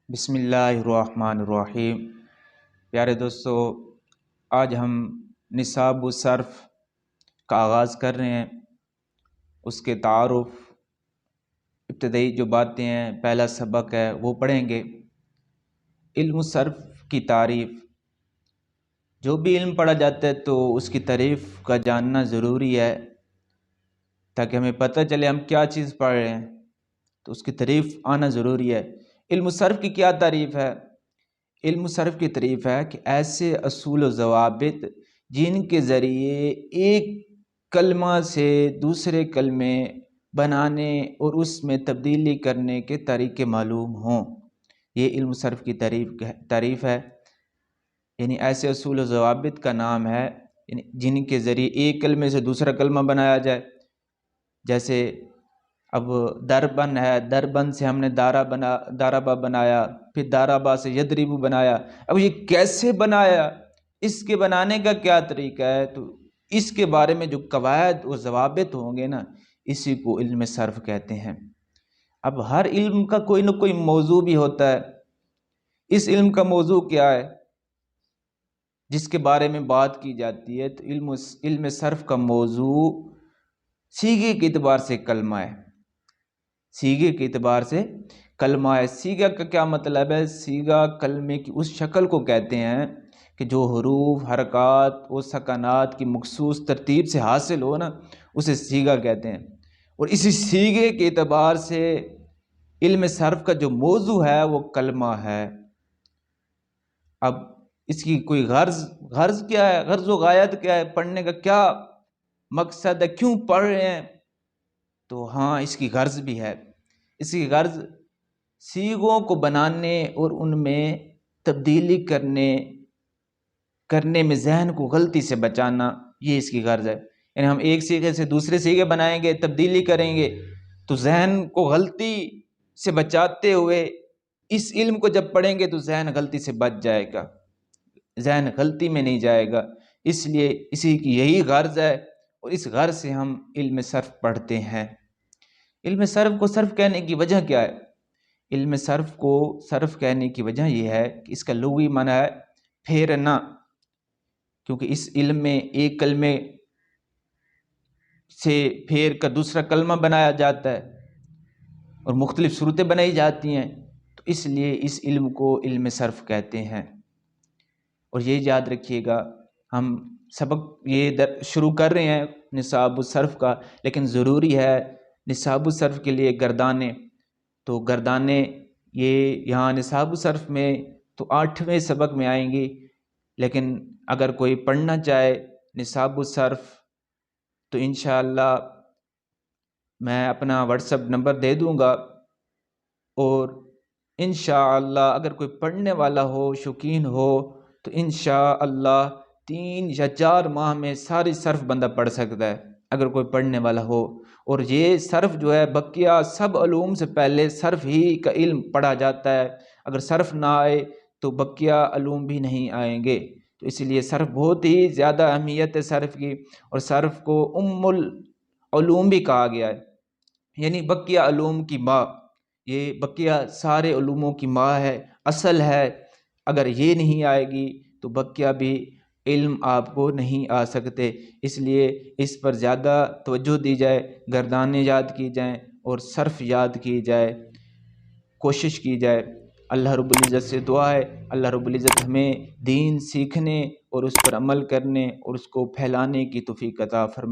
بسم اللہ الرحمن الرحیم۔ پیارے دوستو، آج ہم نصاب الصرف کا آغاز کر رہے ہیں۔ اس کے تعارف، ابتدائی جو باتیں ہیں، پہلا سبق ہے وہ پڑھیں گے۔ علم الصرف کی تعریف۔ جو بھی علم پڑھا جاتا ہے تو اس کی تعریف کا جاننا ضروری ہے، تاکہ ہمیں پتہ چلے ہم کیا چیز پڑھ رہے ہیں، تو اس کی تعریف آنا ضروری ہے۔ علم الصرف کی کیا تعریف ہے؟ علم الصرف کی تعریف ہے کہ ایسے اصول و ضوابط جن کے ذریعے ایک کلمہ سے دوسرے کلمے بنانے اور اس میں تبدیلی کرنے کے طریقے معلوم ہوں، یہ علم الصرف کی تعریف ہے۔ یعنی ایسے اصول و ضوابط کا نام ہے جن کے ذریعے ایک کلمے سے دوسرا کلمہ بنایا جائے۔ جیسے اب دربن ہے، دربن سے ہم نے دارابا بنایا، پھر دارابا سے یدریبو بنایا۔ اب یہ کیسے بنایا، اس کے بنانے کا کیا طریقہ ہے، تو اس کے بارے میں جو قواعد و ضوابط ہوں گے نا، اسی کو علم صرف کہتے ہیں۔ اب ہر علم کا کوئی نہ کوئی موضوع بھی ہوتا ہے۔ اس علم کا موضوع کیا ہے جس کے بارے میں بات کی جاتی ہے؟ تو علم صرف کا موضوع صیغے کے اعتبار سے کلمہ ہے۔ صیغے کے اعتبار سے کلمہ ہے۔ صیغہ کا کیا مطلب ہے؟ صیغہ کلمے کی اس شکل کو کہتے ہیں کہ جو حروف، حرکات و سکنات کی مخصوص ترتیب سے حاصل ہو نا، اسے صیغہ کہتے ہیں۔ اور اسی صیغے کے اعتبار سے علم صرف کا جو موضوع ہے وہ کلمہ ہے۔ اب اس کی کوئی غرض کیا ہے، غرض و غایت کیا ہے، پڑھنے کا کیا مقصد ہے، کیوں پڑھ رہے ہیں؟ تو ہاں، اس کی غرض بھی ہے۔ اس کی غرض صیغوں کو بنانے اور ان میں تبدیلی کرنے میں ذہن کو غلطی سے بچانا، یہ اس کی غرض ہے۔ یعنی ہم ایک صیغے سے دوسرے صیغے بنائیں گے، تبدیلی کریں گے، تو ذہن کو غلطی سے بچاتے ہوئے اس علم کو جب پڑھیں گے تو ذہن غلطی سے بچ جائے گا، ذہن غلطی میں نہیں جائے گا۔ اس لیے اسی کی یہی غرض ہے، اور اس غرض سے ہم علم صرف پڑھتے ہیں۔ علم صرف کو صرف کہنے کی وجہ کیا ہے؟ علم صرف کو صرف کہنے کی وجہ یہ ہے کہ اس کا لغوی معنی ہے پھیرنا، کیونکہ اس علم میں ایک کلمے سے پھیر کر دوسرا کلمہ بنایا جاتا ہے اور مختلف صورتیں بنائی جاتی ہیں، تو اس لیے اس علم کو علم صرف کہتے ہیں۔ اور یہ یاد رکھیے گا، ہم سبق یہ شروع کر رہے ہیں نصاب الصرف کا، لیکن ضروری ہے نصاب الصرف کے لیے گردانے، تو گردانے یہ یہاں نصاب الصرف میں تو 8ویں سبق میں آئیں گی، لیکن اگر کوئی پڑھنا چاہے نصاب الصرف تو انشاءاللہ میں اپنا واٹس ایپ نمبر دے دوں گا، اور انشاءاللہ اگر کوئی پڑھنے والا ہو، شوقین ہو، تو انشاءاللہ 3 یا 4 ماہ میں ساری صرف بندہ پڑھ سکتا ہے، اگر کوئی پڑھنے والا ہو۔ اور یہ صرف جو ہے بقیہ سب علوم سے پہلے صرف ہی کا علم پڑھا جاتا ہے، اگر صرف نہ آئے تو بقیہ علوم بھی نہیں آئیں گے۔ تو اس لیے صرف بہت ہی زیادہ اہمیت ہے صرف کی، اور صرف کو ام العلوم بھی کہا گیا ہے، یعنی بقیہ علوم کی ماں۔ یہ بقیہ سارے علوموں کی ماں ہے، اصل ہے۔ اگر یہ نہیں آئے گی تو بقیہ بھی علم آپ کو نہیں آ سکتے۔ اس لیے اس پر زیادہ توجہ دی جائے، گردانے یاد کی جائیں اور صرف یاد کی جائے، کوشش کی جائے۔ اللہ رب العزت سے دعا ہے، اللہ رب العزت ہمیں دین سیکھنے اور اس پر عمل کرنے اور اس کو پھیلانے کی توفیق عطا فرمائے۔